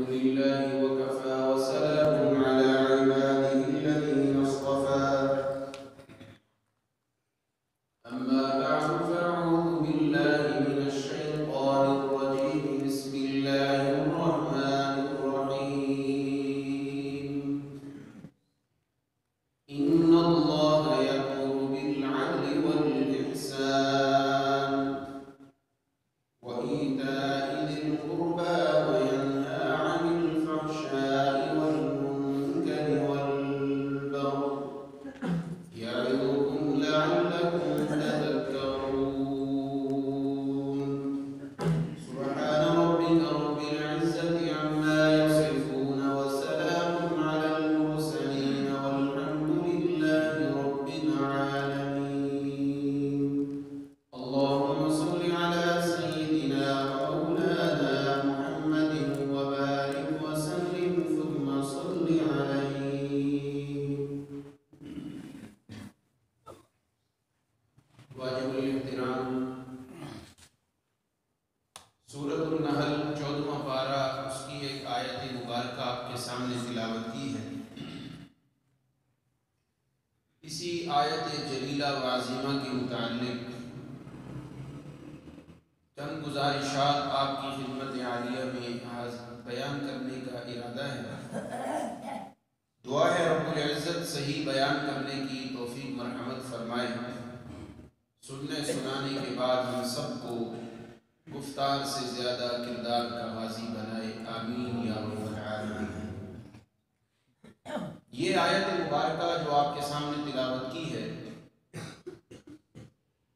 لله وكفى وسلام على عباده الذين اصطفى أما بعد فأعوذ بالله من الشيطان الرجيم بسم الله الرحمن الرحيم إن الله يأمر بالعدل والإحسان وإيتاء ذي القربى وينهى عن الفحشاء والمنكر والبغي يعظكم لعلكم تذكرون سبحان ربك رب العزة عما يصفون وسلام على المرسلين والحمد لله رب العالمين اللهم صل على سيدنا مولانا محمد وبارك وسلم ثم صل عليه واجب الاحترام سورۃ النحل 14واں پارہ اس کی ایک آیت مبارکہ آپ کے سامنے تلاوت کی ہے۔ اسی آیت جلیلہ و عظیمہ کے متعلق چند گزارشات آپ کی خدمت عالیہ میں آج بیان کرنے کا ارادہ ہے۔ دعا ہے رب العزت صحیح بیان کرنے کی توفیق مرحمت فرمائے، سننے سنانے کے بعد ہم سب کو گفتار سے زیادہ کردار کا غازی بنائے، آمین یا رب العالمین۔ یہ آیت مبارکہ جو آپ کے سامنے تلاوت کی ہے،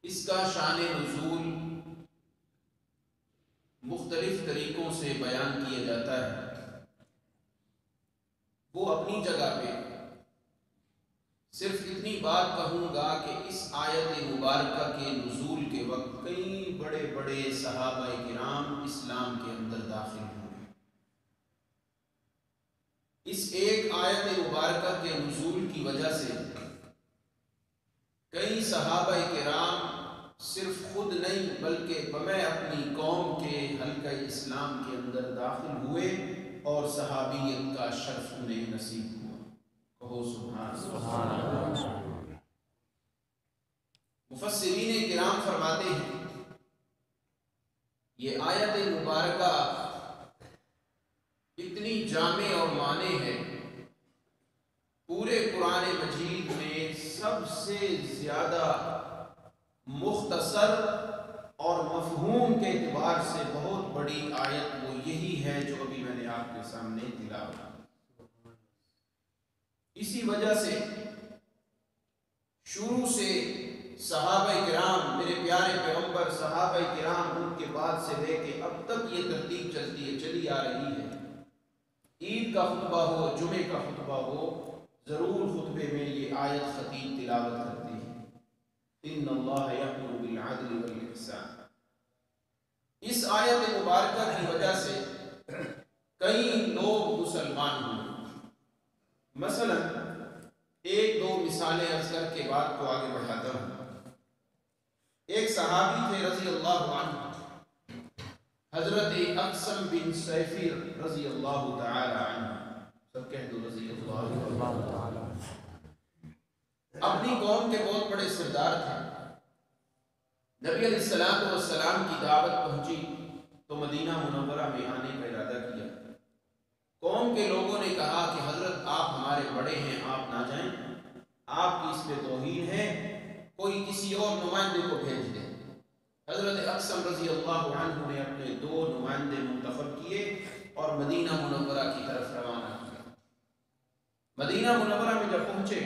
اس کا شان نزول مختلف طریقوں سے بیان کیا جاتا ہے۔ وہ اپنی جگہ پہ صرف اتنی بات کہوں گا کہ اس آیت مبارکہ کے نزول کے وقت کئی بڑے بڑے صحابہ کرام اسلام کے اندر داخل ہوئے۔ اس ایک آیت مبارکہ کے نزول کی وجہ سے کئی صحابہ کرام صرف خود نہیں بلکہ بمیں اپنی قوم کے حلقہ اسلام کے اندر داخل ہوئے اور صحابیت کا شرف انہیں نصیب ہوا۔ کہو سبحان اللہ۔ مفسرین کرام فرماتے ہیں یہ آیت مبارکہ اتنی جامع اور معنی ہے، پورے قرآن مجید میں سب سے زیادہ مختصر اور مفہوم کے اعتبار سے بہت بڑی آیت وہ یہی ہے جو ابھی میں نے آپ کے سامنے تلاوت کی۔ اسی وجہ سے شروع سے صحابہ کرام، میرے پیارے پیغمبر صحابہ کرام، ان کے بعد سے لے کے اب تک یہ ترتیب چلی آ رہی ہے۔ عید کا خطبہ ہو، جمعے کا خطبہ ہو، ضرور خطبے میں یہ آیت خطیب تلاوت کرتے ہیں، ان اللہ یأمر بالعدل والاحسان۔ اس آیت مبارکہ کی وجہ سے کئی لوگ مسلمان ہوئے۔ مثلا ایک دو مثالیں عرض کر کے بات کو آگے بڑھاتا ہوں۔ ایک صحابی تھے رضی اللہ عنہ، حضرت اقسم بن سیفی رضی اللہ تعالی عنہ، سب کہہ دو رضی اللہ تعالی عنہ۔ اپنی قوم کے بہت بڑے سردار تھے۔ نبی علیہ السلام کی دعوت پہنچی تو مدینہ منورہ میں آنے کا ارادہ کیا۔ قوم کے لوگوں نے کہا کہ حضرت آپ ہمارے بڑے ہیں، آپ نہ جائیں، آپ کی اس پہ توہین ہے، کوئی کسی اور نمائندے کو بھیج دیں۔ حضرت اقسم رضی اللہ عنہ نے اپنے دو نمائندے منتخب کیے اور مدینہ منورہ کی طرف روانہ کیا۔ مدینہ منورہ میں جب پہنچے،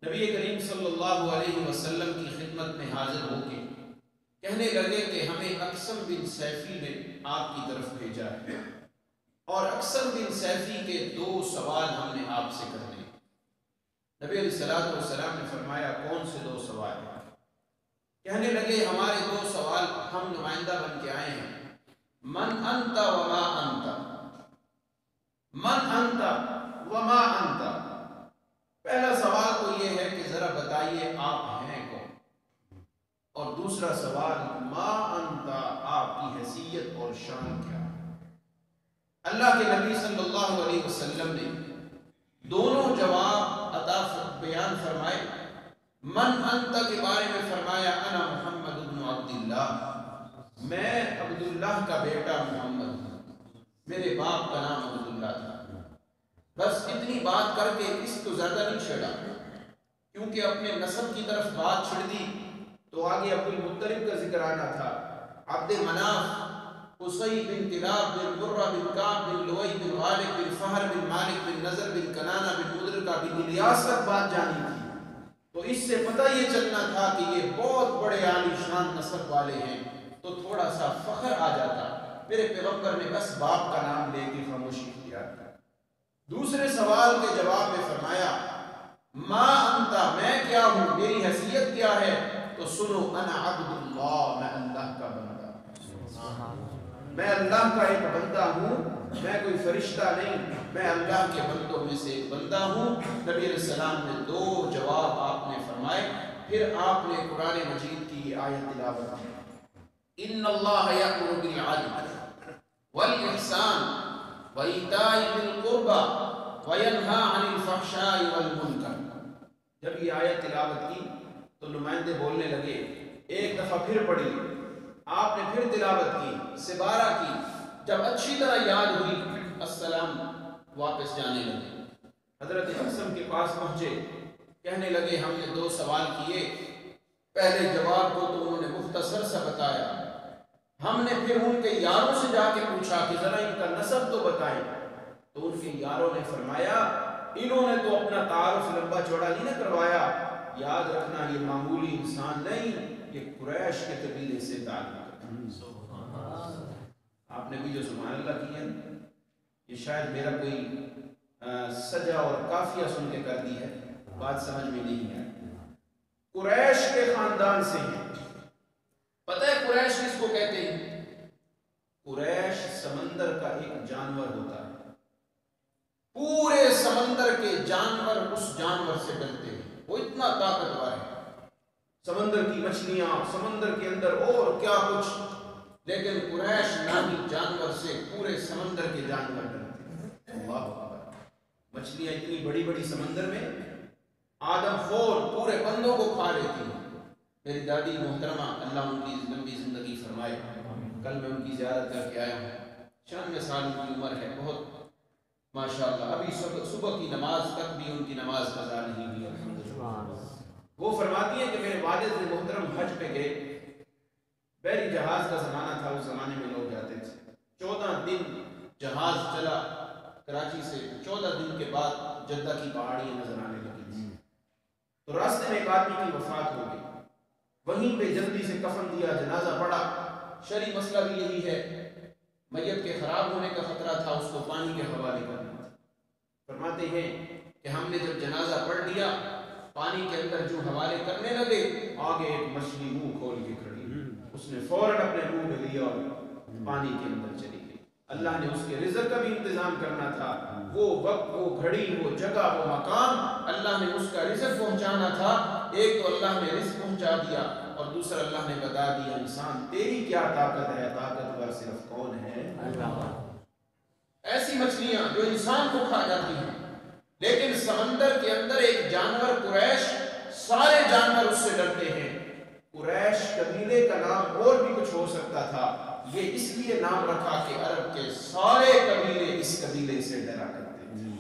نبی کریم صلی اللہ علیہ وسلم کی خدمت میں حاضر ہو کے کہنے لگے کہ ہمیں اقسم بن سیفی نے آپ کی طرف بھیجا ہے اور اقسم بن سیفی کے دو سوال ہم نے آپ سے کرنے۔ نبی علیہ السلام نے فرمایا کون سے دو سوال ہیں؟ کہنے لگے ہمارے دو سوال، ہم نمائندہ بن کے آئے ہیں، من انت وما انت، من انت وما انت۔ پہلا سوال تو یہ ہے کہ ذرا بتائیے آپ ہیں کون، اور دوسرا سوال ما انت، آپ کی حیثیت اور شان کیا ہے؟ اللہ کے نبی صلی اللہ علیہ وسلم نے دونوں جواب بیان فرمائے. من انت کے بارے میں فرمایا انا محمد بن عبداللہ، میں عبداللہ کا بیٹا محمد ہوں، میرے باپ کا نام عبداللہ تھا. بس اتنی بات کر کے اس کو زیادہ نہیں چھیڑا، کیونکہ اپنے نسب کی طرف بات چھڑ دی تو آگے عبد المطلب کا ذکر آنا تھا. عبد مناف، قصی بن کلاب بن مرہ بن کعب بن لؤی بن غالب بن فہر بن مالک بن نضر بن کنانہ بن مدرکہ بن الیاس تک بات جانی تھی. تو اس سے پتہ یہ چلنا تھا کہ یہ بہت بڑے عالی شان نسب والے ہیں، تو تھوڑا سا فخر آ جاتا. میرے پیغمبر نے بس باپ کا نام لے کے خاموشی اختیار کی. دوسرے سوال کے جواب میں فرمایا ما انت، میں کیا ہوں، میری حیثیت کیا ہے؟ تو سنو انا عبد اللہ، میں اللہ کا بندہ، میں اللہ کا ایک بندہ ہوں، میں کوئی فرشتہ نہیں، میں اللہ کے بندوں میں سے ایک بندہ ہوں. نبی علیہ السلام نے دو جواب آپ نے فرمائے. پھر آپ نے قرآن مجید کی یہ آیت تلاوت کی، ان اللہ یأمر بالعدل والاحسان وایتاء ذی القربى وینہی عن الفحشاء والمنکر. جب یہ آیت تلاوت کی تو نمائندے بولنے لگے. ایک دفعہ پھر پڑھی، آپ نے پھر تلاوت کی، سبارہ کی. جب اچھی طرح یاد ہوئی السلام واپس جانے لگے. حضرت اقسم کے پاس پہنچے، کہنے لگے ہم نے دو سوال کیے، پہلے جواب کو تو انہوں نے مختصر سا بتایا، ہم نے پھر ان کے یاروں سے جا کے پوچھا کہ ذرا ان کا نسب تو بتائیں. تو ان کے یاروں نے فرمایا انہوں نے تو اپنا تعارف لمبا چوڑا نہیں نہ کروایا، یاد رکھنا یہ معمولی انسان نہیں، یہ قریش کے قبیلے سے تعلق. آپ نے بھی جو سبحان اللہ کی ہے، یہ شاید میرا کوئی سجا اور کافیہ سن کے کر دی ہے، بات سمجھ میں نہیں ہے. قریش کے خاندان سے ہیں. پتہ ہے قریش کس کو کہتے ہیں؟ قریش سمندر کا ایک جانور ہوتا ہے، پورے سمندر کے جانور اس جانور سے ڈرتے ہیں، وہ اتنا طاقتور ہے. سمندر کی مچھلیاں، سمندر کے اندر اور کیا کچھ، لیکن قریش نامی جانور سے پورے سمندر کے جانور ڈرتے ہیں. اللہ اکبر. مچھلیاں اتنی بڑی بڑی سمندر میں آدم خور پورے بندوں کو کھا لیتی ہیں. میری دادی محترمہ اللہ ان کی لمبی زندگی فرمائے، کل میں ان کی زیارت کر کے آیا ہوں. 96 سال ان کی عمر ہے، بہت ماشاءاللہ. ابھی صبح کی نماز تک بھی ان کی نماز قضا نہیں ہوئی. وہ فرماتی ہیں کہ میرے والد محترم حج پہ گئے، بحری جہاز کا زمانہ تھا، اس زمانے میں لوگ جاتے تھے. 14 دن جہاز چلا کراچی سے، 14 دن کے بعد جدہ کی پہاڑیاں نظر آنے لگی تھی. تو راستے میں ایک آدمی کی وفات ہو گئی، وہیں پہ جلدی سے کفن دیا، جنازہ پڑا. شرعی مسئلہ بھی یہی ہے، میت کے خراب ہونے کا خطرہ تھا، اس کو پانی کے حوالے کرنا تھا. فرماتے ہیں کہ ہم نے جب جنازہ پڑھ لیا، پانی کے اندر جو حوالے کرنے لگے، آگے ایک مچھلی منہ کھول کے کھڑی، اس نے فوراً اپنے منہ میں لیا اور پانی کے اندر چلی گئی. اللہ نے اس کے رزق کا بھی انتظام کرنا تھا، وہ وقت، وہ گھڑی، وہ جگہ، وہ مقام، اللہ نے اس کا رزق پہنچانا تھا. ایک تو اللہ نے رزق پہنچا دیا، اور دوسرا اللہ نے بتا دیا انسان تیری کیا طاقت ہے، طاقتور صرف کون ہے؟ اللہ. ایسی مچھلیاں جو انسان کو کھا جاتی ہیں، لیکن سمندر کے اندر ایک جانور قریش، سارے جانور اس سے ڈرتے ہیں. قریش قبیلے کا نام اور بھی کچھ ہو سکتا تھا، یہ اس لیے نام رکھا کہ عرب کے سارے قبیلے اس قبیلے سے ڈرا کرتے ہیں.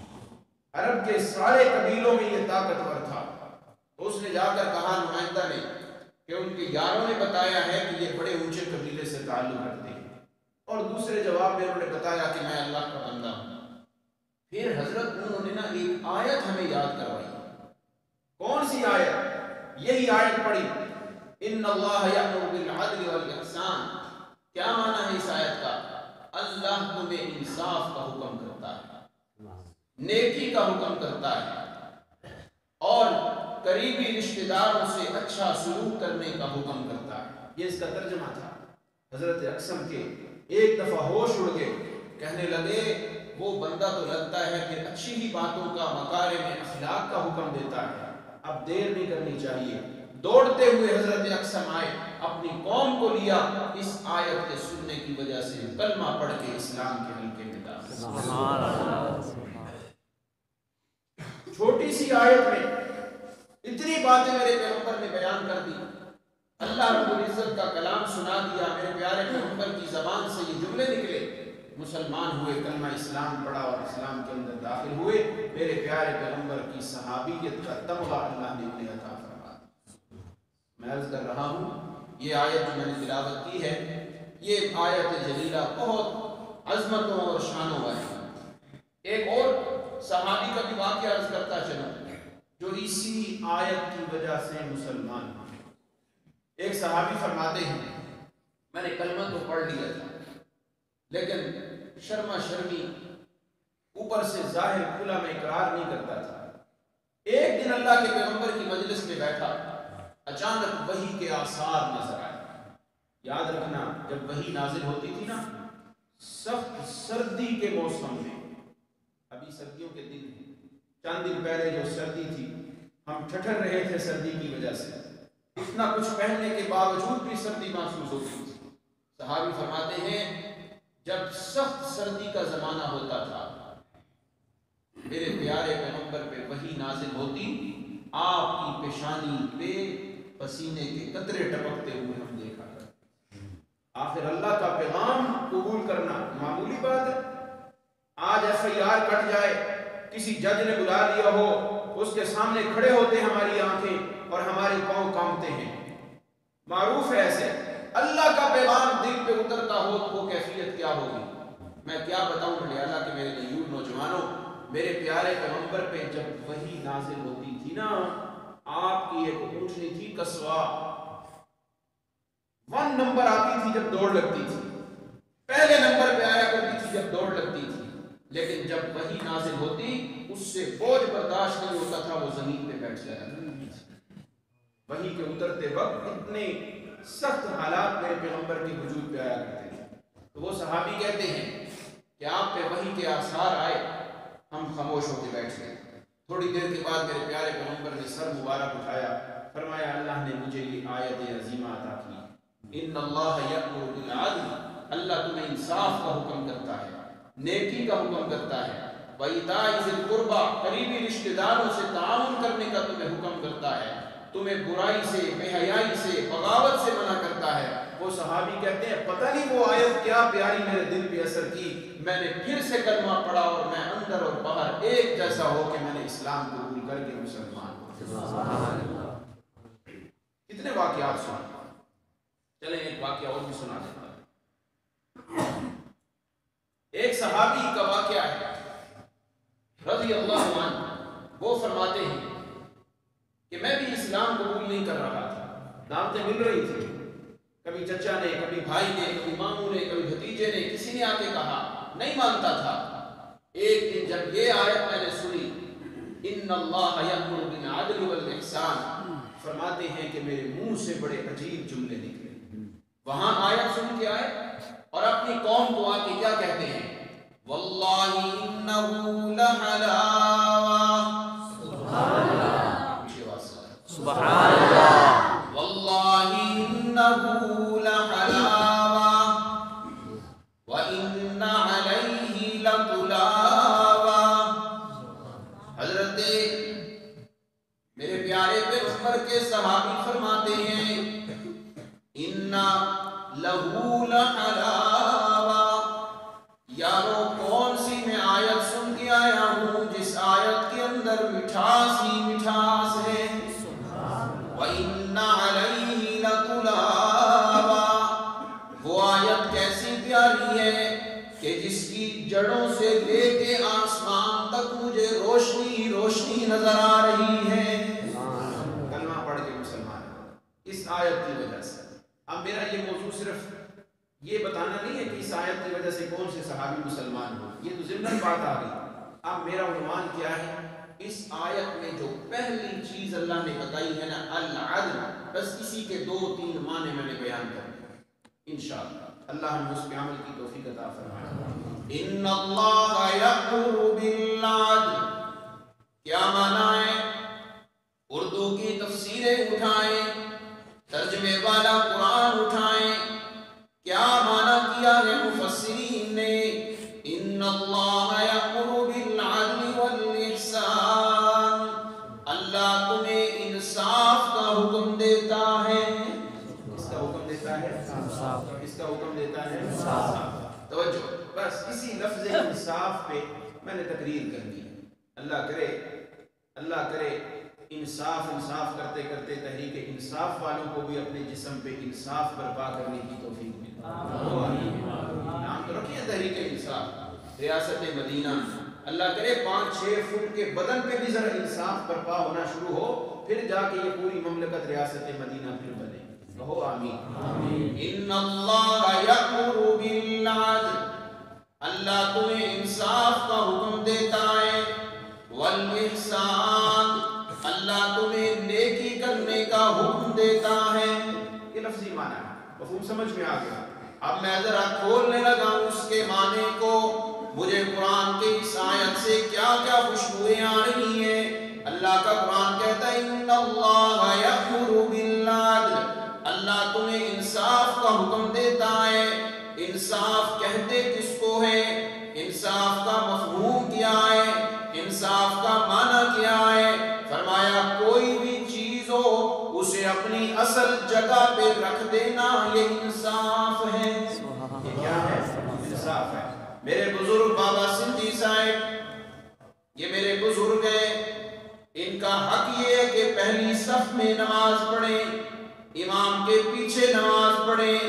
عرب کے سارے قبیلوں میں یہ طاقتور تھا. تو اس نے جا کر کہا نمائندہ نے کہ ان کے یاروں نے بتایا ہے کہ یہ بڑے اونچے قبیلے سے تعلق رکھتے ہیں، اور دوسرے جواب میں انہوں نے بتایا کہ میں اللہ کا بندہ ہوں. پھر حضرت انہوں نے نا ایک آیت ہمیں یاد کروائی. کون سی آیت؟ یہی آیت پڑھی، ان اللہ یأمر بالعدل والاحسان. کیا معنی ہے اس آیت کا؟ اللہ تمہیں انصاف کا حکم کرتا ہے، نیکی کا حکم کرتا ہے، اور قریبی رشتہ داروں سے اچھا سلوک کرنے کا حکم کرتا ہے. یہ اس کا ترجمہ تھا. حضرت اقسم کے ایک دفعہ ہوش اڑ گئے، کہنے لگے وہ بندہ تو لگتا ہے کہ اچھی ہی باتوں کا، مکارم اخلاق کا حکم دیتا ہے، اب دیر نہیں کرنی چاہیے. دوڑتے ہوئے حضرت اقسم آئے، اپنی قوم کو لیا، اس آیت کے سننے کی وجہ سے کلمہ پڑھ کے اسلام کے حلقے میں داخل۔ چھوٹی سی آیت میں اتنی باتیں میرے پیغمبر نے بیان کر دی، اللہ رب العزت کا کلام سنا دیا، میرے پیارے پیغمبر کی زبان سے یہ جملے نکلے، مسلمان ہوئے، کلمہ اسلام پڑھا اور اسلام کے اندر داخل ہوئے، میرے پیارے پیغمبر کی صحابیت کا تمغہ اللہ نے انہیں عطا فرما دیا۔ میں عرض کر رہا ہوں یہ آیت جو میں نے تلاوت کی ہے، یہ آیت جلیلہ بہت عظمتوں اور شانوں والی۔ ایک اور صحابی کا بھی واقعہ عرض کرتا چلوں جو اسی آیت کی وجہ سے مسلمان ہوئے۔ ایک صحابی فرماتے ہیں میں نے کلمہ تو پڑھ لیا تھا لیکن شرما شرمی اوپر سے ظاہر کھلا میں اقرار نہیں کرتا تھا۔ ایک دن اللہ کے پیغمبر کی مجلس میں بیٹھا، اچانک وحی کے آثار نظر آئے۔ یاد رکھنا جب وحی نازل ہوتی تھی نا سخت سردی کے موسم میں، ابھی سردیوں کے دن ہیں، چند دن پہلے جو سردی تھی ہم ٹھٹر رہے تھے سردی کی وجہ سے، اتنا کچھ پہننے کے باوجود بھی سردی محسوس ہوتی تھی۔ صحابی فرماتے ہیں جب سخت سردی کا زمانہ ہوتا تھا میرے پیارے پیغمبر پہ وحی نازل ہوتی، آپ کی پیشانی پہ پسینے کے قطرے ٹپکتے ہوئے ہم دیکھا کرتے۔ آخر اللہ کا پیغام قبول کرنا معمولی بات ہے؟ آج FIR کٹ جائے، کسی جج نے بلا لیا ہو، اس کے سامنے کھڑے ہوتے ہماری آنکھیں اور ہمارے پاؤں کانپتے ہیں، معروف ہے ایسے۔ اللہ کا پیغام دل پہ اترتا ہو تو وہ کیفیت کیا ہوگی؟ میں کیا بتاؤں بڑے اللہ کے میرے غیور نوجوانوں، میرے پیارے پیغمبر پہ جب وحی نازل ہوتی تھی نا، آپ کی ایک اونٹنی تھی کسوا، 1 نمبر آتی تھی جب دوڑ لگتی تھی، پہلے نمبر پہ آیا کرتی تھی جب دوڑ لگتی تھی، لیکن جب وحی نازل ہوتی اس سے بوجھ برداشت نہیں ہوتا تھا، وہ زمین پہ بیٹھ جایا کرتی تھی۔ وحی کے اترتے وقت اتنے سخت حالات میرے پیغمبر کے وجود پہ آیا کرتے ہیں۔ تو وہ صحابی کہتے ہیں کہ آپ پہ وحی کے آثار آئے، ہم خاموش ہو کے بیٹھ گئے۔ تھوڑی دیر کے بعد میرے پیارے پیغمبر نے سر مبارک اٹھایا، فرمایا اللہ نے مجھے یہ آیت عظیمہ عطا کی، ان اللہ یأمر بالعدل، اللہ تمہیں انصاف کا حکم کرتا ہے، نیکی کا حکم کرتا ہے، وَإِيتَاءِ ذِي الْقُرْبَى، قریبی رشتہ داروں سے تعاون کرنے کا تمہیں حکم کرتا ہے، تمہیں برائی سے، بے حیائی سے، بغاوت سے منع کرتا ہے۔ وہ صحابی کہتے ہیں پتہ نہیں وہ آیت کیا پیاری میرے دل پہ اثر کی، میں نے پھر سے کلمہ پڑھا اور میں اندر اور باہر ایک جیسا ہو کہ میں نے اسلام قبول کر کے مسلمان ہو۔ کتنے واقعات سنا، چلیں ایک واقعہ اور بھی سنا دیتا ہوں۔ ایک صحابی کا واقعہ ہے رضی اللہ عنہ، وہ فرماتے ہیں کہ میں بھی اسلام قبول نہیں کر رہا تھا، دعوتیں مل رہی تھی، کبھی چچا نے، کبھی بھائی نے، کبھی ماموں نے، کبھی بھتیجے نے، کسی نے آ کے کہا، نہیں مانتا تھا۔ ایک دن جب یہ آیت میں نے سنی، ان اللہ یأمر بالعدل والاحسان، فرماتے ہیں کہ میرے منہ سے بڑے عجیب جملے نکلے۔ وہاں آیت سن کے آئے اور اپنی قوم کو آ کے کیا کہتے ہیں، واللہ انہ لحلاوہ، سبحان اللہ، سبحان اللہ، واللہ انہ لحلاوہ وان علیہ لطلاوہ۔ حضرت میرے پیارے پیغمبر کے صحابی فرماتے ہیں ان لہو لحلاوہ، یارو کون سی میں آیت سن کے آیا ہوں جس آیت کے اندر مٹھاس ہی مٹھاس ہے، وَإِنَّ عَلَيْهِ لَطُلَابًا، وہ آیت کیسی پیاری ہے کہ جس کی جڑوں سے لے کے آسمان تک مجھے روشنی ہی روشنی نظر آ رہی ہے۔ کلمہ پڑھ کے مسلمان اس آیت کی وجہ سے۔ اب میرا یہ موضوع صرف یہ بتانا نہیں ہے کہ اس آیت کی وجہ سے کون سے صحابی مسلمان ہو، یہ تو ضمن بات آ گئی۔ اب میرا عنوان کیا ہے، اس آیت میں جو پہلی چیز اللہ نے بتائی ہے نا العدل، بس اسی کے 2-3 معنی میں نے بیان کر دیا انشاءاللہ، اللہ ہمیں اس پہ عمل کی توفیق عطا فرمائے۔ ان اللہ یأمر بالعدل، کیا معنی ہے؟ اردو کی تفسیریں اٹھائیں، ترجمہ ترجمے والا قرآن اٹھائیں. کیا معنی کیا ہے مفسرین نے؟ ان اللہ یأمر بالعدل والاحسان، اللہ تمہیں انصاف کا حکم دیتا ہے. کس کا حکم دیتا ہے؟ کس کا حکم دیتا ہے؟ توجہ، بس اسی لفظ انصاف پہ میں نے تقریر کرنی ہے. اللہ کرے انصاف کرتے کرتے تحریک انصاف والوں کو بھی اپنے جسم پہ انصاف برپا کرنے کی توفیق ملے. نام تو رکھیے تحریک انصاف ریاست مدینہ. اللہ کرے 5-6 فٹ کے بدن پہ بھی ذرا انصاف برپا ہونا شروع ہو، پھر جا کے یہ پوری مملکت ریاست مدینہ پھر بنے. کہو آمین. ان اللہ یأمر بالعدل، اللہ تمہیں انصاف کا حکم دیتا ہے. والاحسان، اللہ تمہیں نیکی کرنے کا حکم دیتا ہے. یہ لفظی معنی ہے، مفہوم سمجھ میں آ گیا. اب میں ذرا کھولنے لگا ہوں اس کے معنی کو. مجھے قرآن کے اس آیت سے کیا کیا خوشبوئیں آ رہی ہیں. اللہ کا قرآن کہتا ہے ان اللہ یأمر بالعدل، اللہ تمہیں انصاف کا حکم دیتا ہے. انصاف کہتے کس کو ہے؟ انصاف کا مفہوم کیا ہے؟ انصاف کا معنی کیا ہے؟ فرمایا کوئی بھی چیز ہو اسے اپنی اصل جگہ پہ رکھ دینا، یہ انصاف ہے. یہ کیا ہے؟ انصاف ہے. میرے بزرگ بابا سندھی صاحب، یہ میرے بزرگ ہیں، ان کا حق یہ ہے کہ پہلی صف میں نماز پڑھیں، امام کے پیچھے نماز پڑھیں.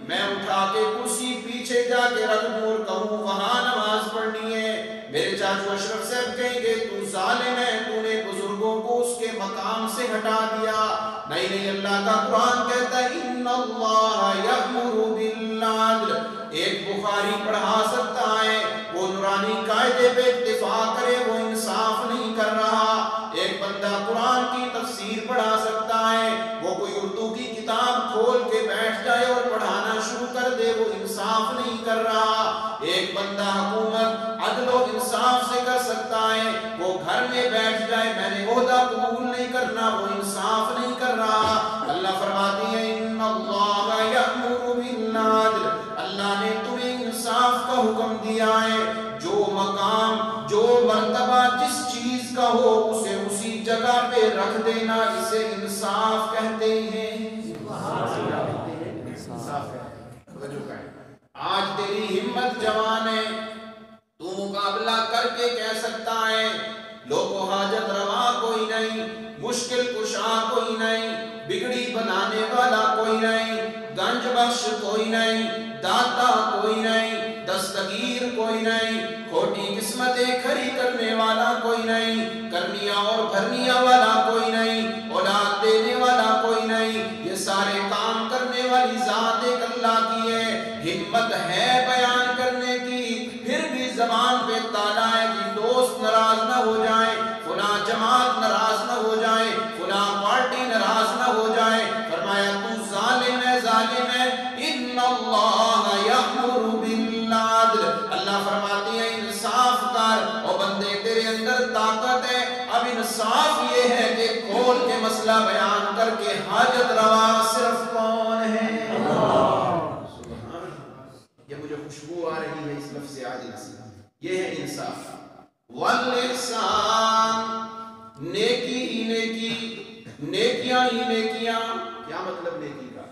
میں اٹھا کے کرسی پیچھے جا کے رکھ دوں اور کہوں وہاں نماز پڑھنی ہے. میرے چاچو اشرف صاحب کہیں گے تو ظالم ہے، تو نے بزرگوں کو اس کے مقام سے ہٹا دیا. نہیں، اللہ کا قرآن کہتا ہے ان اللہ یأمر بالعدل. ایک بخاری پڑھا سکتا ہے، وہ نورانی قاعدے پہ اتفاق کرے، وہ انصاف نہیں کر رہا. ایک بندہ قرآن کی تفسیر پڑھا سکتا ہے، وہ کوئی اردو کی کتاب کھول کے بیٹھ جائے اور پڑھانا شروع کر دے، وہ انصاف نہیں کر رہا. ایک بندہ حکومت عدل و انصاف سے کر سکتا ہے، وہ گھر میں بیٹھ جائے میں نے عہدہ قبول نہیں کرنا، وہ انصاف نہیں کر رہا. اللہ فرماتی ہے ان اللہ یأمر بالعدل، اللہ نے تمہیں انصاف کا حکم دیا ہے. جو مقام، جو مرتبہ جس چیز کا ہو اسے اسی جگہ پہ رکھ دینا، اسے انصاف کہتے ہیں. آج تیری ہمت جوان ہے، تو مقابلہ کر کے کہہ سکتا ہے لوگو حاجت روا کوئی نہیں، مشکل کشا کوئی نہیں، بگڑی بنانے والا کوئی نہیں، گنج بخش کوئی نہیں، داتا کوئی نہیں، دستگیر کوئی نہیں، کھوٹی قسمتیں کھری کرنے والا کوئی نہیں، کرنیا اور بھرنیا والا کوئی نہیں، اولاد دینے والا کوئی نہیں. یہ سارے کام کرنے والی ذات ایک اللہ کی ہے. ہمت ہے بیان کرنے کی، پھر بھی زبان پہ تالا ہے کہ دوست ناراض نہ ہو جائے، فلاں جماعت ناراض نہ ہو جائے، فلاں پارٹی ناراض نہ ہو جائے. فرمایا تو ظالم ہے، ظالم ہے. ان اللہ یأمر بالعدل، اللہ فرماتی ہے انصاف کر. اور بندے تیرے اندر طاقت ہے، اب انصاف یہ ہے کہ کھول کے مسئلہ بیان کر کے حاجت روا صرف کون ہے؟ یہ مجھے خوشبو آ رہی ہے اس لفظ عادل سے. یہ ہے انصاف. والاحسان، نیکی ہی نیکی، نیکیاں ہی نیکیاں. کیا مطلب نیکی کا؟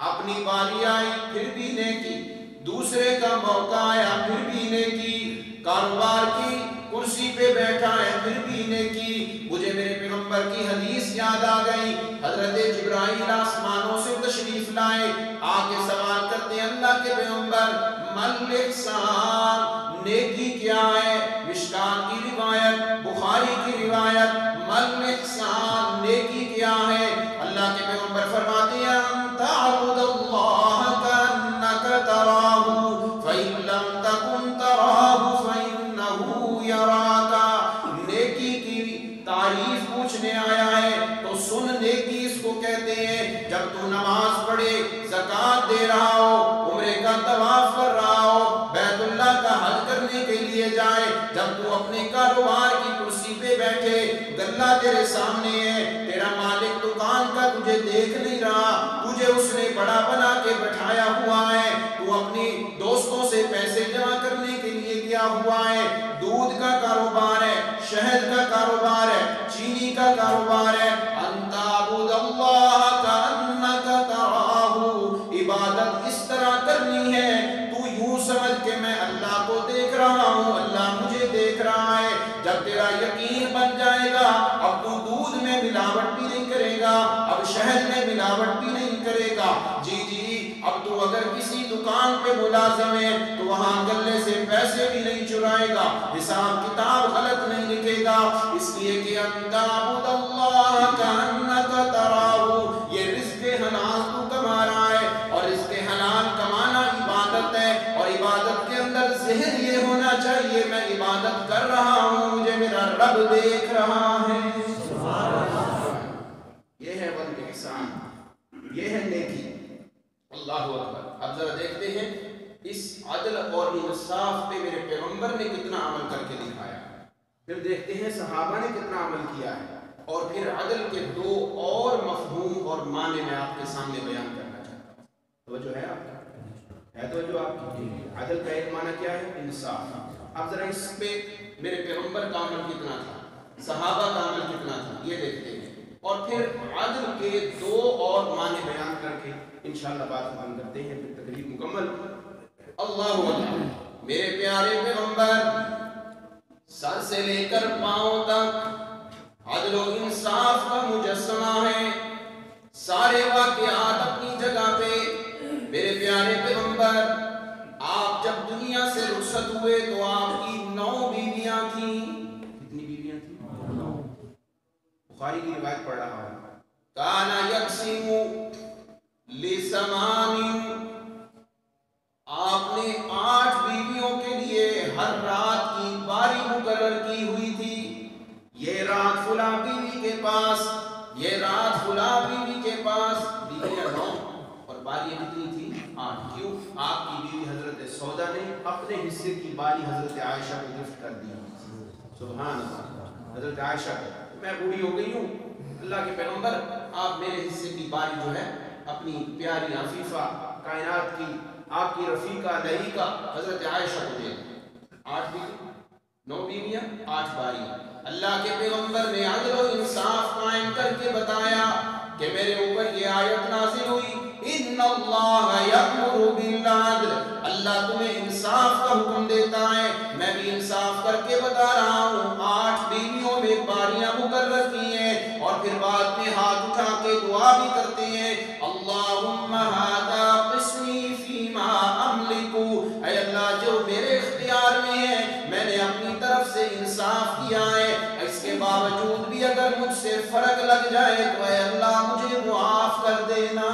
اپنی باری آئی پھر بھی نیکی، دوسرے کا موقع آیا پھر بھی نیکی، کاروبار کی کرسی پہ بیٹھا ہے پھر بھی نیکی. مجھے میرے پیغمبر کی حدیث یاد آ گئی. حضرت جبرائیل آسمانوں سے تشریف لائے، آ کے سوال کرتے اللہ کے پیغمبر مل احسان، نیکی کیا ہے؟ مشکات کی روایت، بخاری کی روایت، مل احسان، نیکی کیا ہے؟ اللہ کے پیغمبر فرماتے ہیں ان تعبد اللہ کأنک تراہ فإن لم تکن تراہ فإنہ یراک. نیکی کی تعریف پوچھنے آیا ہے تو سن، نیکی اس کو کہتے ہیں جب تو نماز پڑھے، زکوٰۃ دے رہا ہو، عمرے کا طواف کر رہا ہو، بیت اللہ کا حج کرنے کے لیے جائے، جب تو اپنے کاروبار کی کرسی پہ بیٹھے، گلہ تیرے سامنے ہے، تیرا مالک دکان کا تجھے دیکھ نہیں رہا، تجھے اس نے بڑا بنا کے بٹھایا ہوا ہے، تو اپنی دوستوں سے پیسے جمع کرنے کے لیے گیا ہوا ہے، دودھ کا کاروبار ہے، شہد کا کاروبار ہے، چینی کا کاروبار ہے، ان تعبد اللہ کأنک تراہ، عبادت اس طرح کرنی ہے تو یوں سمجھ کہ میں اللہ کو دیکھ رہا ہوں، اللہ مجھے دیکھ رہا ہے۔ جب تیرا یقین بن جائے گا، اب تو دودھ میں ملاوٹ بھی نہیں کرے گا، اب شہد میں ملاوٹ بھی نہیں کرے گا، اب تو اگر کسی دکان پہ ملازم ہے تو وہاں گلے سے پیسے بھی نہیں چرائے گا، حساب کتاب غلط نہیں لکھے گا، اس لیے کہ ان تعبد اللہ کأنک تراہ، یہ رزق حلال تو کما رہا ہے، اور رزق حلال کمانا عبادت ہے، اور عبادت کے اندر ذہن یہ ہونا چاہیے میں عبادت کر رہا ہوں، مجھے میرا رب دیکھ رہا ہے۔ یہ ہے والاحسان، یہ ہے نیکی۔ اللہ اکبر۔ اب ذرا دیکھتے ہیں اس عدل اور انصاف پہ میرے پیغمبر نے کتنا عمل کر کے دکھایا، پھر دیکھتے ہیں صحابہ نے کتنا عمل کیا ہے، اور پھر عدل کے دو اور مفہوم اور معنی میں آپ کے سامنے بیان کرنا چاہتا ہوں۔ توجہ ہے آپ کا؟ ہے توجہ آپ کی؟ عدل کا ایک معنی کیا ہے؟ انصاف۔ اب ذرا اس پہ میرے پیغمبر کا عمل کتنا تھا، صحابہ کا عمل کتنا تھا، یہ دیکھتے ہیں، اور پھر عدل کے دو اور معنی بیان کر کے انشاءاللہ بات ختم کرتے ہیں، پھر تقریر مکمل۔ اللہ اکبر۔ میرے پیارے پیغمبر سر سے لے کر پاؤں تک عدل و انصاف کا مجسمہ ہے، سارے واقعات اپنی جگہ پہ۔ میرے پیارے پیغمبر آپ جب دنیا سے رخصت ہوئے تو آپ کی 9 بیویاں تھیں۔ کتنی بیویاں تھیں؟ 9۔ بخاری کی روایت پڑھ رہا ہوں۔ کانا یقسم لِسَمَانٍ، آپ نے 8 بیویوں کے لیے ہر رات کی باری مقرر کی ہوئی تھی، یہ رات فلاں بیوی کے پاس، یہ رات فلاں بیوی کے پاس۔ بیویاں 9 اور باریاں کتنی تھی؟ 8۔ کیوں؟ آپ کی بیوی حضرت سودا نے اپنے حصے کی باری حضرت عائشہ کو گفٹ کر دی۔ سبحان اللہ۔ حضرت عائشہ کو، میں بوڑھی ہو گئی ہوں، اللہ کے پیغمبر آپ میرے حصے کی باری جو ہے اپنی پیاری عفیفہ کائنات کی، آپ کی رفیقہ لئیقہ حضرت عائشہ کو دے۔ 8 بیوی، 9 بیویاں، 8 باری۔ اللہ کے پیغمبر نے عدل و انصاف قائم کر کے بتایا کہ میرے اوپر یہ آیت نازل ہوئی، ان اللہ یأمر بالعدل، اللہ تمہیں انصاف کا حکم دیتا ہے، میں بھی انصاف کر کے بتا رہا ہوں۔ 8 بیویوں میں باریاں مقرر کی ہیں، اور پھر بعد میں ہاتھ اٹھا کے دعا بھی کرتے ہیں، اللہم ھذا قسمی فیما املک، اے اللہ جو میرے اختیار میں ہے میں نے اپنی طرف سے انصاف کیا ہے، اس کے باوجود بھی اگر مجھ سے فرق لگ جائے تو اے اللہ مجھے معاف کر دینا۔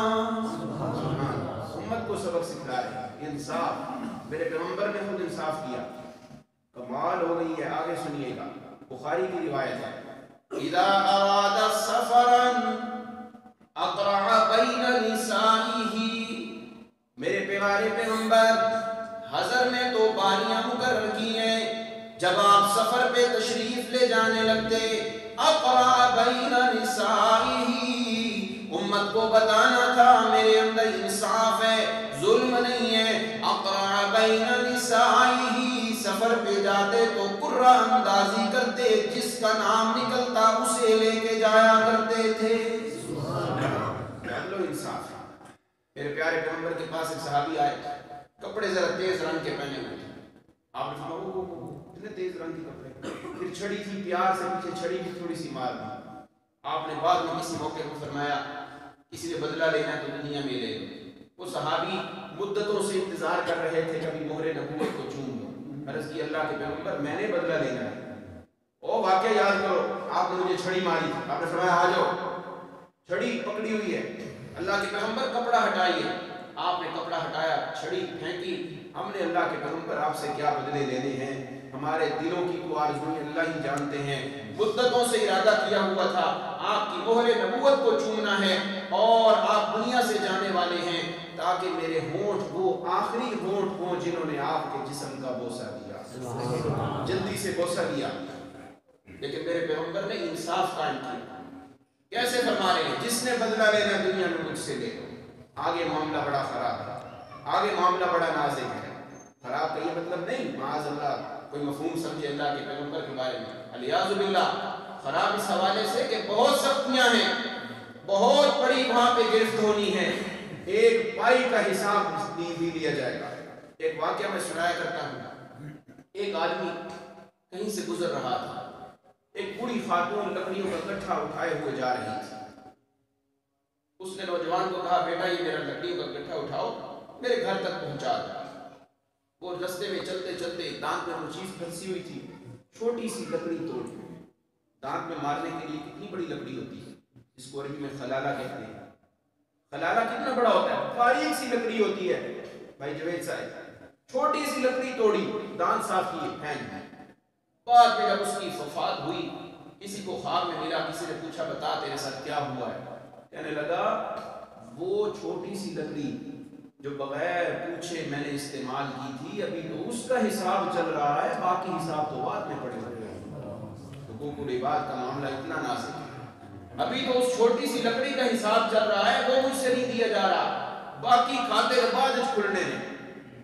امت کو سبق سکھلا رہے ہیں انصاف، میرے پیغمبر نے خود انصاف کیا، کمال ہو گئی ہے۔ آگے سنیے گا، بخاری کی روایت ہے، اذا اراد سفرا اقرع بین نسائہ، میرے پیارے پیغمبر حضر نے تو باریاں مقرر کی ہیں، جب آپ سفر پہ تشریف لے جانے لگتے، اقرع بین نسائہ، امت کو بتانا تھا میرے اندر انصاف ہے، ظلم نہیں ہے۔ اقرع بین نسائہ، سفر پہ جاتے تو قرہ اندازی کرتے، جس کا نام نکلتا اسے لے کے جایا کرتے تھے۔ عدل و انصاف۔ میرے پیارے پیغمبر کے پاس ایک صحابی آئے، کپڑے ذرا تیز رنگ کے پہنے ہوئے تھے، آپ نے فرمایا اتنے تیز رنگ کے کپڑے، پھر چھڑی تھی، پیار سے پیچھے چھڑی بھی تھوڑی سی مار دی۔ آپ نے بعد میں کسی موقع کو فرمایا کسی نے بدلہ لینا ہے تو دنیا میں لے لو۔ وہ صحابی مدتوں سے انتظار کر رہے تھے کبھی مہر نبوت کو چوم لو۔ عرض کی اللہ کے پیغمبر میں نے بدلہ لینا ہے۔ او واقعہ یاد کرو، آپ نے مجھے چھڑی ماری، آپ نے فرمایا آ جاؤ، چھڑی پکڑی ہوئی ہے۔ اللہ کے پیغمبر کپڑا ہٹائیے، آپ نے کپڑا ہٹایا، چھڑی پھینکی۔ ہم نے اللہ کے پیغمبر آپ سے کیا بدلے لینے ہیں، ہمارے دلوں کی کو آرزویں اللہ ہی جانتے ہیں۔ مدتوں سے ارادہ کیا ہوا تھا آپ کی مہر نبوت کو چومنا ہے، اور آپ دنیا سے جانے والے ہیں تاکہ میرے ہونٹ وہ آخری ہونٹ ہوں جنہوں نے آپ کے جسم کا بوسہ دیا، جلدی سے بوسہ دیا۔ لیکن میرے پیغمبر نے انصاف قائم کیا، کیسے فرما رہے ہیں، جس نے بدلہ لینا دنیا میں مجھ سے لے لو، آگے معاملہ بڑا خراب ہے، آگے معاملہ بڑا نازک ہے۔ خراب کا یہ مطلب نہیں معاذ اللہ کوئی مفہوم سمجھے اللہ کے پیغمبر کے بارے میں، الیاذ باللہ۔ خراب اس حوالے سے کہ بہت سختیاں ہیں، بہت بڑی وہاں پہ گرفت ہونی ہے، ایک پائی کا حساب بھی لیا جائے گا۔ ایک واقعہ میں سنایا کرتا ہوں، ایک آدمی کہیں سے گزر رہا تھا، ایک بوڑھی خاتون لکڑیوں کا گٹھا اٹھائے ہوئے جا رہی تھی۔ اس نے نوجوان کو کہا بیٹا یہ میرا لکڑیوں کا گٹھا اٹھاؤ میرے گھر تک پہنچا دو۔ وہ رستے میں چلتے چلتے دانت میں وہ چیز پھنسی ہوئی تھی، چھوٹی سی لکڑی توڑی، دانت میں مارنے کے لیے کتنی بڑی لکڑی ہوتی ہے جس کو عربی میں خلالہ کہتے ہیں۔ خلالہ کتنا بڑا ہوتا ہے، باریک سی لکڑی ہوتی ہے بھائی جوید صاحب، چھوٹی سی لکڑی توڑی، دانت صاف کیے، پھینک دی۔ بعد میں جب اس کی وفات ہوئی کسی کو خواب میں ملا، کسی نے پوچھا بتا تیرے ساتھ کیا ہوا ہے، کہنے لگا وہ چھوٹی سی لکڑی جو بغیر پوچھے میں نے استعمال کی تھی ابھی تو اس کا حساب چل رہا ہے، باقی حساب تو بعد میں پڑے ہوئے۔ حقوق العباد کا معاملہ اتنا نازک ہے، ابھی تو اس چھوٹی سی لکڑی کا حساب چل رہا ہے، وہ مجھ سے نہیں دیا جا رہا، باقی کھاتے بعد کھلنے ہیں۔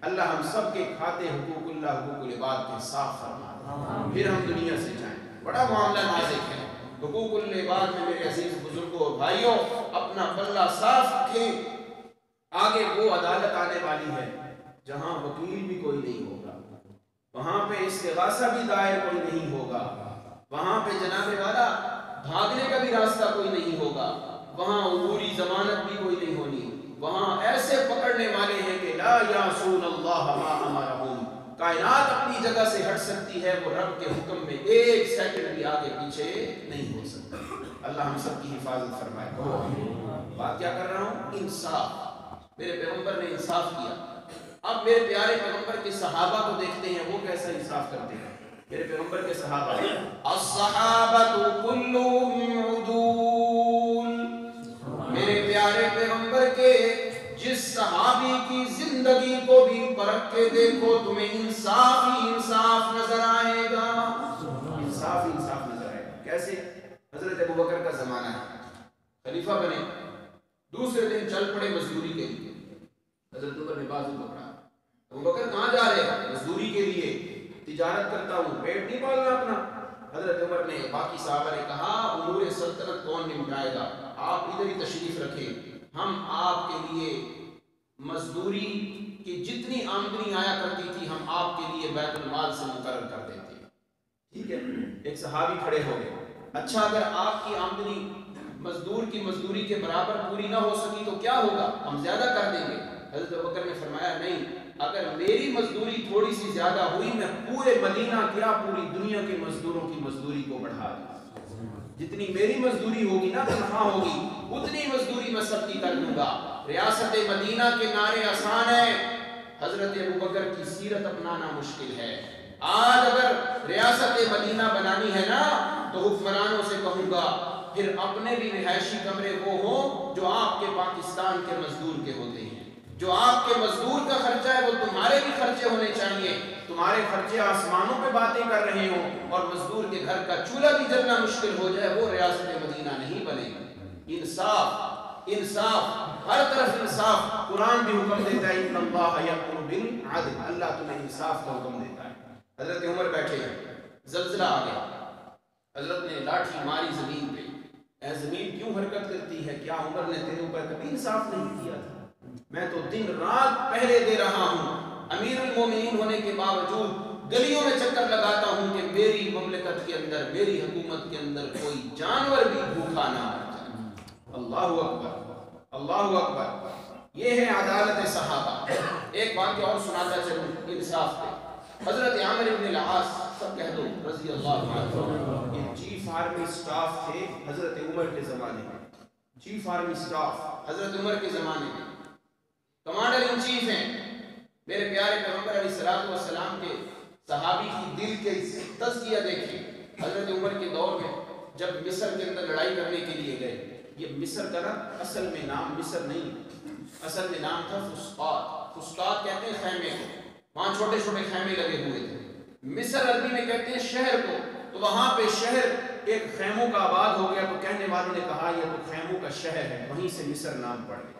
اللہ ہم سب کے کھاتے حقوق اللہ حقوق العباد کے صاف فرما پھر ہم دنیا سے جائیں۔ بڑا معاملہ نازک ہے حقوق العباد میں میرے عزیز بزرگوں اور بھائیوں، اپنا پلہ صاف رکھیں۔ آگے وہ عدالت آنے والی ہے جہاں وکیل بھی کوئی نہیں ہوگا، وہاں پہ استغاثہ بھی دائر کوئی نہیں ہوگا، وہاں پہ جناب والا بھاگنے کا بھی راستہ کوئی نہیں ہوگا، وہاں عبوری ضمانت بھی کوئی نہیں ہونی، وہاں ایسے پکڑنے والے ہیں کہ لا یعصون اللہ ما امرہم، کائنات اپنی جگہ سے ہٹ سکتی ہے، وہ رب کے حکم میں ایک سیکنڈ بھی آگے پیچھے نہیں ہو سکتا۔ اللہ ہم سب کی حفاظت فرمائے۔ بات کیا کر رہا ہوں؟ انصاف۔ میرے پیغمبر نے انصاف کیا، اب میرے پیارے پیغمبر کے صحابہ کو دیکھتے ہیں وہ کیسا انصاف کرتے ہیں۔ میرے پیغمبر کے صحابہ، الصحابۃ کلہم عدول، میرے پیارے پیغمبر کے جس صحابی کی زندگی کو بھی پرکھ کے دیکھو تمہیں انصاف ہی انصاف نظر آئے گا، انصاف ہی انصاف نظر آئے گا۔ کیسے؟ حضرت ابوبکر کا زمانہ ہے، خلیفہ بنے، دوسرے دن چل پڑے مزدوری کے لیے، حضرت عمر نے بازو پکڑا، ابوبکر کہاں جا رہے ہیں؟ مزدوری کے لیے، تجارت کرتا ہوں، پیٹ نہیں پالنا اپنا۔ حضرت عمر نے باقی صحابہ نے کہا امور سلطنت کون نمٹائے گا، آپ ادھر ہی تشریف رکھیں، ہم آپ کے لیے مزدوری کی جتنی آمدنی آیا کرتی تھی ہم آپ کے لیے بیت المال سے مقرر کر دیتے ہیں۔ ٹھیک ہے، ایک صحابی کھڑے ہو گئے، اچھا اگر آپ کی آمدنی مزدور کی مزدوری کے برابر پوری نہ ہو سکی تو کیا ہوگا، ہم زیادہ کر دیں گے۔ حضرت ابوبکر نے فرمایا نہیں، اگر میری مزدوری تھوڑی سی زیادہ ہوئی میں پورے مدینہ کیا پوری دنیا کے مزدوروں کی مزدوری کو بڑھا دوں، جتنی میری مزدوری ہوگی نا تنخواہ ہوگی اتنی مزدوری میں سب کی کر دوں گا۔ ریاست مدینہ کے نعرے آسان ہیں، حضرت ابوبکر کی سیرت اپنانا مشکل ہے۔ آج اگر ریاست مدینہ بنانی ہے نا تو حکمرانوں سے کہوں گا پھر اپنے بھی رہائشی کمرے وہ ہوں جو آپ کے پاکستان کے مزدور کے ہوتے ہیں، جو آپ کے مزدور کا خرچہ ہے وہ تمہارے بھی خرچے ہونے چاہیے، تمہارے خرچے آسمانوں پہ باتیں کر رہے ہوں اور مزدور کے گھر کا چولہا بھی جلنا مشکل ہو جائے، وہ ریاست مدینہ نہیں بنے گی۔ انصاف، انصاف، ہر طرف انصاف۔ قرآن بھی حکم دیتا ہے ان اللہ یأمر بالعدل، اللہ تمہیں انصاف کا حکم دیتا ہے۔ حضرت عمر بیٹھے ہیں، زلزلہ آ گیا، حضرت نے لاٹھی ماری زمین پہ، اے زمین کیوں حرکت کرتی ہے، کیا عمر نے تیرے اوپر کبھی انصاف نہیں کیا تھا؟ میں تو دن رات پہرے دے رہا ہوں، امیر المومنین ہونے کے باوجود گلیوں میں چکر لگاتا ہوں کہ میری مملکت کے اندر، میری حکومت کے اندر کوئی جانور بھی بھوکا نہ مر جائے۔ اللہ اکبر، اللہ اکبر، یہ ہے عدالت صحابہ۔ ایک واقعہ اور سناتا چلوں انصاف پہ۔ حضرت عامر بن العاص، سب کہہ دو رضی اللہ عنہ، یہ چیف آرمی سٹاف تھے حضرت عمر کے زمانے میں، چیف آرمی سٹاف حضرت عمر کے زمانے میں، کمانڈر ان چیف ہیں۔ میرے پیارے پیغمبر علیہ السلام کے صحابی کی دل کے تزکیہ دیکھیں۔ حضرت عمر کے دور میں جب مصر کے اندر لڑائی کرنے کے لیے گئے، یہ مصر کا نا اصل میں نام مصر نہیں، اصل میں نام تھا فسطاط، فسطاط کہتے ہیں خیمے کو، وہاں چھوٹے چھوٹے خیمے لگے ہوئے تھے۔ مصر عربی میں کہتے ہیں شہر کو، تو وہاں پہ شہر ایک خیموں کا آباد ہو گیا، تو کہنے والوں نے کہا یہ تو خیموں کا شہر ہے، وہیں سے مصر نام پڑ گیا۔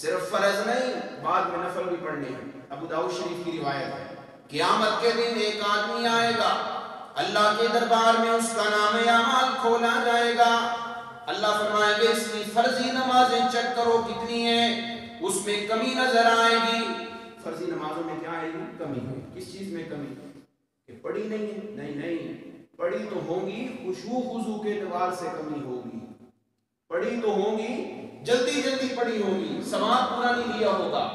صرف فرض نہیں، بعد میں نفل بھی پڑھنے ہیں۔ ابو داؤد شریف کی روایت ہے، قیامت کے دن ایک آدمی آئے گا، اللہ کے دربار میں اس کا نام اعمال کھولا جائے گا۔ اللہ فرمائے گے اس کی فرضی نمازیں چیک کرو کتنی ہیں، اس میں کمی نظر آئے گی۔ فرضی نمازوں میں کیا آئے گی؟ کمی ہے۔ کس چیز میں کمی؟ کہ پڑھی نہیں ہے؟ نہیں، پڑھی تو ہوگی، خشوع خضوع کے اعتبار سے کمی ہوگی، پڑھی تو ہوگی، جلدی جلدی پڑھی ہوگی، ثواب پورا نہیں لیا ہوگا۔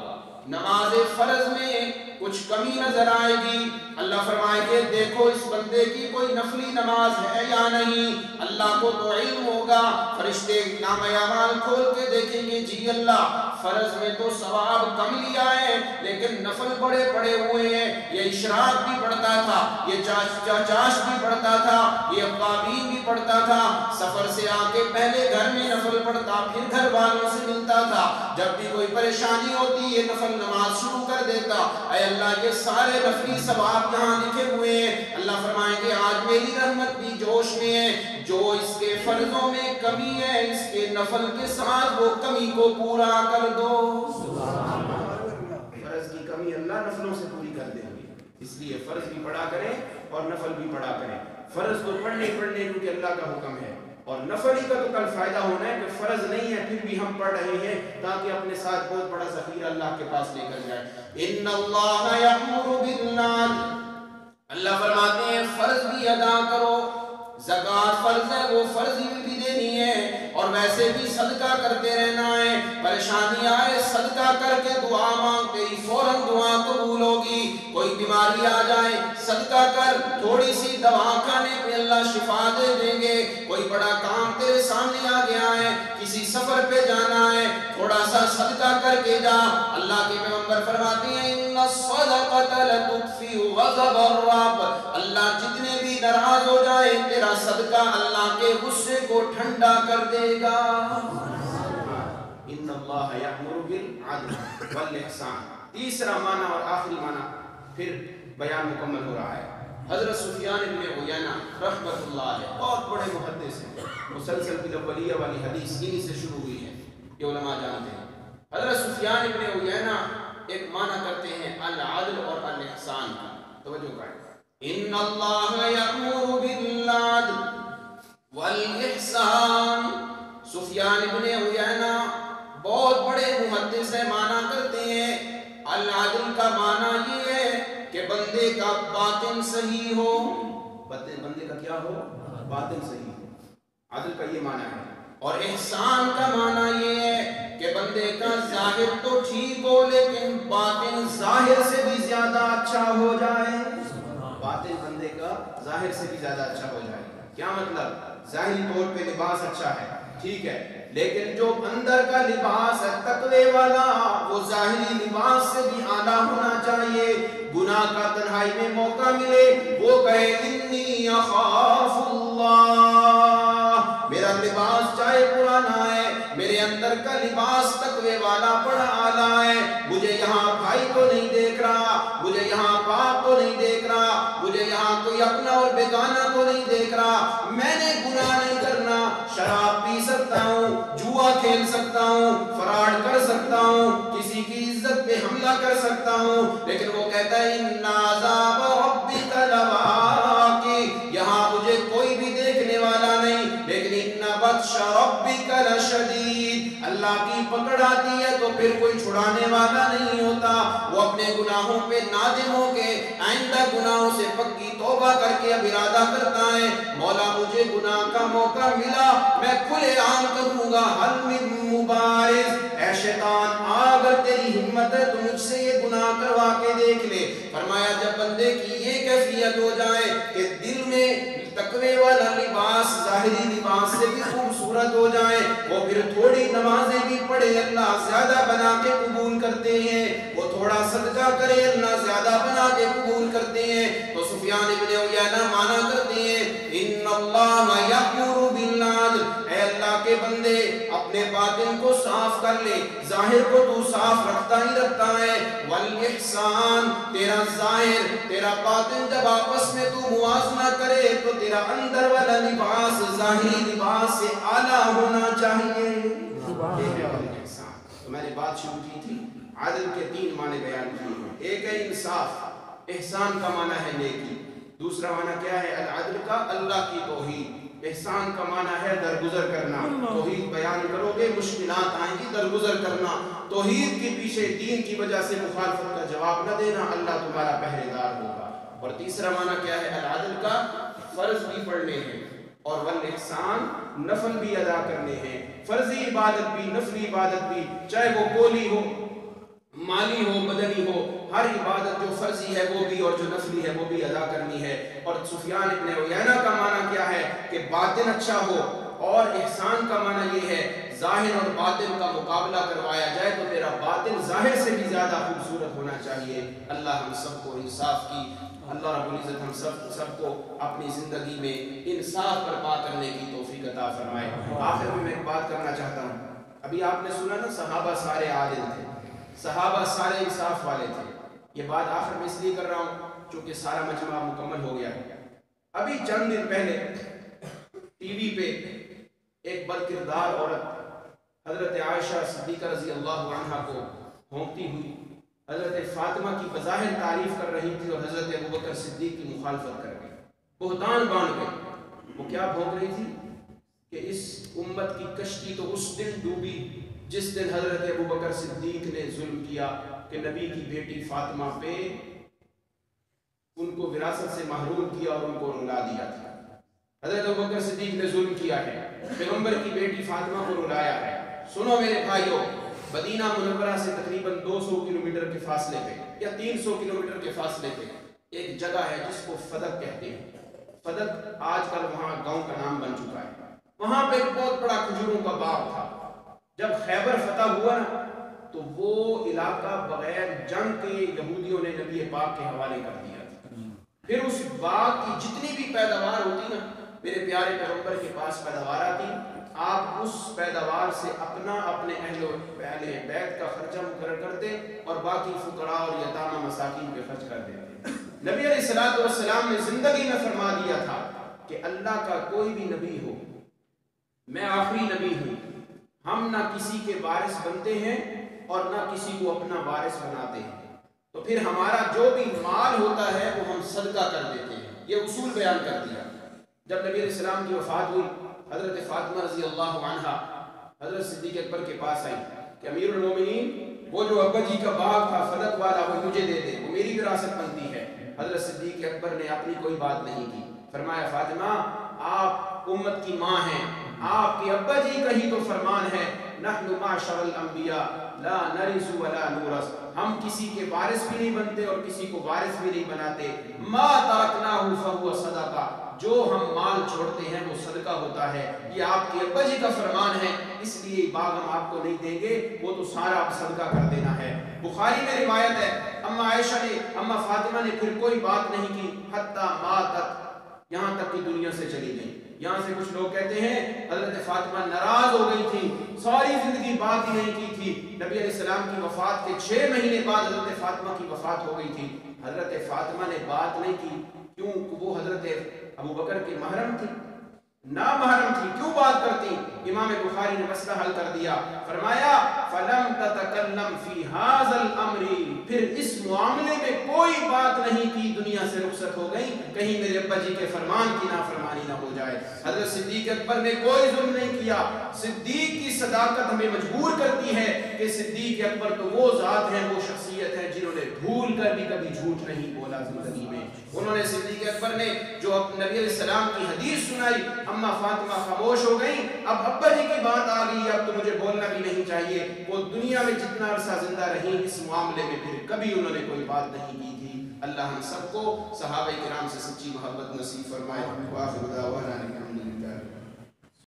نماز فرض میں کچھ کمی نظر آئے گی، اللہ فرمائے کہ دیکھو اس بندے کی کوئی نفلی نماز ہے یا نہیں۔ اللہ کو تو علم ہوگا، فرشتے نامہ اعمال کھول کے دیکھیں گے، جی اللہ فرض میں تو ثواب کم لیا ہے لیکن نفل بڑے پڑے ہوئے ہیں، یہ اشراق بھی پڑھتا تھا، یہ چاش بھی پڑھتا تھا، یہ اوابین بھی پڑھتا تھا، سفر سے آ کے پہلے گھر میں نفل پڑھتا، پھر گھر والوں سے ملتا تھا، جب بھی کوئی پریشانی ہوتی یہ نفل نماز شروع کر دیتا۔ اے اللہ یہ سارے نفلی ثواب یہاں لکھے ہوئے ہیں۔ اللہ فرمائیں گے آج میری رحمت بھی جوش میں ہے، جو اس کے فرضوں میں کمی ہے اس کے نفل کے ساتھ وہ کمی کو پورا کر دو۔ فرض کی کمی اللہ نفلوں سے پوری کر دیں گے، اس لیے فرض بھی پڑھا کریں اور نفل بھی پڑھا کریں۔ فرض تو پڑھنے کیونکہ اللہ کا حکم ہے، اور نفل ہی کا تو کل فائدہ ہونا ہے کہ فرض نہیں ہے پھر بھی ہم پڑھ رہے ہیں تاکہ اپنے ساتھ بہت بڑا ذخیرہ اللہ کے پاس لے کر جائے۔ ان اللہ یأمر بالعدل، اللہ فرماتے ہیں فرض بھی ادا کرو، زکوٰۃ فرض ہے وہ فرض بھی دینی ہے، اور ویسے بھی صدقہ کرتے رہنا ہے۔ پریشانی آئے صدقہ کر کے دعا مانگتے ہی فوراً دعا قبول ہوگی۔ کوئی بیماری آ جائے صدقہ کر، تھوڑی سی دوا کھانے پہ اللہ شفا دے دیں گے۔ کوئی بڑا کام تیرے سامنے آ گیا ہے، کسی سفر پہ جانا ہے، تھوڑا سا صدقہ کر کے جا۔ اللہ کے پیغمبر فرماتے ہیں ان الصدقۃ لتطفئ غضب الرب، اللہ جتنے بھی ناراض ہو جائے تیرا صدقہ اللہ کے غصے کو ٹھنڈا کر دے گا۔ ان اللہ یأمر بالعدل والاحسان، تیسرا معنی اور آخری معنی پھر بیان مکمل ہو رہا ہے۔ حضرت سفیان بن عیینہ رحمۃ اللہ علیہ بہت بڑے محدث ہیں، مسلسل بالاولیہ والی حدیث انہی سے شروع ہوئی ہے، یہ علماء جانتے ہیں۔ حضرت سفیان بن عیینہ ایک معنی کرتے ہیں العدل اور الاحسان کا، توجہ کریں۔ ان اللہ یأمر بالعدل والاحسان، سفیان بن عیینہ بہت بڑے محدث ہیں، معنی کرتے ہیں العدل کا معنی یہ ہے کہ بندے کا باطن صحیح ہو، بندے کا کیا ہو؟ باطن صحیح ہو، عدل کا یہ معنی ہے۔ اور احسان کا معنی یہ ہے کہ بندے کا ظاہر تو ٹھیک ہو لیکن باطن ظاہر سے بھی زیادہ اچھا ہو جائے، باطن بندے کا ظاہر سے بھی زیادہ اچھا ہو جائے۔ کیا مطلب؟ ظاہری طور پہ لباس اچھا ہے، ٹھیک ہے، لیکن جو اندر کا لباس ہے تقوی والا وہ ظاہری لباس سے بھی اعلیٰ ہونا چاہیے۔ گناہ کا تنہائی میں موقع ملے وہ کہے انی اخاف اللہ، میرا لباس چاہے پرانا ہے میرے اندر کا لباس تقوی والا بڑا اعلیٰ ہے، مجھے یہاں بھائی کو نہیں دیکھ رہا، مجھے یہاں باپ کو نہیں دیکھ رہا، مجھے یہاں کوئی اپنا اور بیگانہ کو نہیں دیکھ رہا، میں نے گناہ نہیں کرنا، شراب پی سکتا ہوں، جوا کھیل سکتا ہوں، فراڈ کر سکتا ہوں، کسی کی عزت پہ حملہ کر سکتا ہوں، لیکن وہ کہتا ہے ان عذاب ربک لواقع، یہاں مجھے کوئی بھی دیکھنے والا نہیں، لیکن ان بطش ربک لشدید، اللہ کی پکڑ آتی ہے تو پھر کوئی چھڑانے والا نہیں ہوتا۔ وہ اپنے گناہوں پہ نادم ہو کے آئندہ گناہوں سے پکی توبہ کر کے اب ارادہ کرتا ہے مولا مجھے گناہ کا موقع ملا میں کھلے عام کروں گا، حل من مبارز، اے شیطان اگر تیری ہمت ہے تو مجھ سے یہ گناہ کروا کے دیکھ لے۔ فرمایا جب بندے کی یہ کیفیت ہو جائے کہ دل میں تقوی والا لباس ظاہری لباس سے بھی خوبصورت ہو جائے، وہ پھر تھوڑی نمازیں بھی پڑھے اللہ زیادہ بنا کے قبول کرتے ہیں، وہ تھوڑا صدقہ کرے اللہ زیادہ بنا کے قبول کرتے ہیں۔ تو سفیان بن عیینہ مانا کرتے ہیں ان اللہ یأمر بالعدل، اے اللہ کے بندے اپنے باطن کو صاف کر لے، ظاہر کو تو صاف رکھتا ہی رکھتا ہے، والاحسان، تیرا ظاہر تیرا باطن جب آپس میں تو موازنہ کرے تو تیرا اندر والا لباس ظاہری لباس سے اعلیٰ ہونا چاہیے۔ تو میں نے بات شروع کی تھی، عدل کے 3 معنی بیان کیے ہیں۔ ایک ہے انصاف، احسان کا معنی ہے نیکی۔ دوسرا معنی کیا ہے العدل کا؟ اللہ کی توحید۔ احسان کا معنی ہے درگزر کرنا، توحید بیان کرو گے مشکلات آئیں گی، درگزر کرنا، توحید کے پیچھے دین کی وجہ سے مخالفت کا جواب نہ دینا، اللہ تمہارا پہرے دار ہوگا۔ اور تیسرا معنی کیا ہے العدل کا؟ فرض بھی پڑھنے ہیں اور والاحسان نفل بھی ادا کرنے ہیں، فرضی عبادت بھی نفلی عبادت بھی، چاہے وہ قولی ہو مالی ہو بدنی ہو، ہر عبادت جو فرضی ہے وہ بھی اور جو نفلی ہے وہ بھی ادا کرنی ہے۔ اور سفیان ابن عیینہ کا معنی کیا ہے کہ باطن اچھا ہو، اور احسان کا معنی یہ ہے ظاہر اور باطن کا مقابلہ کروایا جائے تو تیرا باطن ظاہر سے بھی زیادہ خوبصورت ہونا چاہیے۔ اللہ ہم سب کو انصاف کی، اللہ رب العزت ہم سب کو اپنی زندگی میں انصاف برپا کرنے کی توفیق عطا فرمائے۔ آخر میں ایک بات کرنا چاہتا ہوں، ابھی آپ نے سنا نا صحابہ سارے عادل تھے، صحابہ سارے انصاف والے تھے۔ یہ بات آخر میں اس لیے کر رہا ہوں چونکہ سارا مجمع مکمل ہو گیا ہے۔ ابھی چند دن پہلے ٹی وی پہ ایک بد کردار عورت حضرت عائشہ صدیقہ رضی اللہ عنہا کو بھونکتی ہوئی حضرت فاطمہ کی بظاہر تعریف کر رہی تھی اور حضرت ابوبکر صدیق کی مخالفت کر گئی، بہتان باندھ گئی۔ وہ کیا بھونک رہی تھی کہ اس امت کی کشتی تو اس دن ڈوبی جس دن حضرت ابوبکر صدیق نے ظلم کیا کہ نبی کی بیٹی فاطمہ پہ ان کو وراثت سے محروم کیا اور ان کو رلا دیا تھا۔ حضرت ابوبکر صدیق نے ظلم کیا ہے، پیغمبر کی بیٹی فاطمہ کو رلایا ہے۔ سنو میرے بھائیوں، مدینہ منورہ سے تقریباً 200 کلومیٹر کے فاصلے پہ یا 300 کلومیٹر کے فاصلے پہ ایک جگہ ہے جس کو فدق کہتے ہیں۔ فدق آج کل وہاں گاؤں کا نام بن چکا ہے۔ وہاں پہ ایک بہت بڑا کھجوروں کا باغ تھا۔ جب خیبر فتح ہوا نا تو وہ علاقہ بغیر جنگ کے یہودیوں نے نبی پاک کے حوالے کر دیا تھا۔ پھر اس باغ کی جتنی بھی پیداوار ہوتی نا، میرے پیارے پیغمبر کے پاس پیداوار آتی، آپ اس پیداوار سے اپنا اپنے اہل بیت کا خرچہ مقرر کرتے اور باقی فقراء اور یتامى مساکین پہ خرچ کر دیتے۔ نبی علیہ الصلوۃ والسلام نے زندگی میں فرما دیا تھا کہ اللہ کا کوئی بھی نبی ہو، میں آخری نبی ہوں، ہم نہ کسی کے وارث بنتے ہیں اور نہ کسی کو اپنا وارث بناتے ہیں، تو پھر ہمارا جو بھی مال ہوتا ہے وہ ہم صدقہ کر دیتے ہیں۔ یہ اصول بیان کر دیا۔ جب نبی علیہ السلام کی وفات ہوئی، حضرت فاطمہ رضی اللہ عنہا حضرت صدیق اکبر کے پاس آئی کہ امیر المومنین وہ جو ابا جی کا باغ تھا فدق والا وہ مجھے دے دے، وہ میری وراثت بنتی ہے۔ حضرت صدیق اکبر نے اپنی کوئی بات نہیں کی، فرمایا فاطمہ آپ امت کی ماں ہیں، آپ کے ابا جی کا ہی تو فرمان ہے نحن معشر الانبیاء لا نرث ولا نورث، ہم کسی کے وارث بھی نہیں بنتے اور کسی کو وارث بھی نہیں بناتے۔ ما ترکناہ فہو صدقہ، جو ہم مال چھوڑتے ہیں وہ صدقہ ہوتا ہے۔ یہ آپ کے ابا جی کا فرمان ہے، اس لیے باغ ہم آپ کو نہیں دیں گے، وہ تو سارا آپ صدقہ کر دینا ہے۔ بخاری میں روایت ہے اما عائشہ نے، اما فاطمہ نے پھر کوئی بات نہیں کی حتی ماتت، یہاں تک کہ دنیا سے چلی گئی۔ یہاں سے کچھ لوگ کہتے ہیں حضرت فاطمہ ناراض ہو گئی تھی، ساری زندگی بات ہی نہیں کی تھی۔ نبی علیہ السلام کی وفات کے 6 مہینے بعد حضرت فاطمہ کی وفات ہو گئی تھی۔ حضرت فاطمہ نے بات نہیں کی، کیوں؟ وہ حضرت ابوبکر کے محرم تھی، نامحرم تھی، کیوں بات کرتی؟ امام بخاری نے مسئلہ حل کر دیا، فرمایا فلم تتکلم فی ھذا الامر، پھر اس معاملے میں کوئی بات نہیں کی، دنیا سے رخصت ہو گئی، کہیں میرے ابا جی کے فرمان کی نافرمانی نہ ہو جائے۔ حضرت صدیق اکبر نے کوئی ظلم نہیں کیا۔ صدیق کی صداقت ہمیں مجبور کرتی ہے کہ صدیق اکبر تو وہ ذات ہیں، وہ شخصیت ہے جنہوں نے بھول کر بھی کبھی جھوٹ نہیں بولا زندگی میں۔ انہوں نے صدیق اکبر نے جو نبی علیہ السلام کی حدیث سنائی، اما فاطمہ خاموش ہو گئی، اب ابا جی کی بات آ گئی، اب تو مجھے بولنا بھی نہیں چاہیے۔ وہ دنیا میں جتنا عرصہ زندہ رہی اس معاملے میں پھر کبھی انہوں نے کوئی بات نہیں کی تھی۔ اللہ ہم سب کو صحابہ کرام سے سچی محبت نصیب فرمائے۔ وآخر دعوانا الحمدللہ۔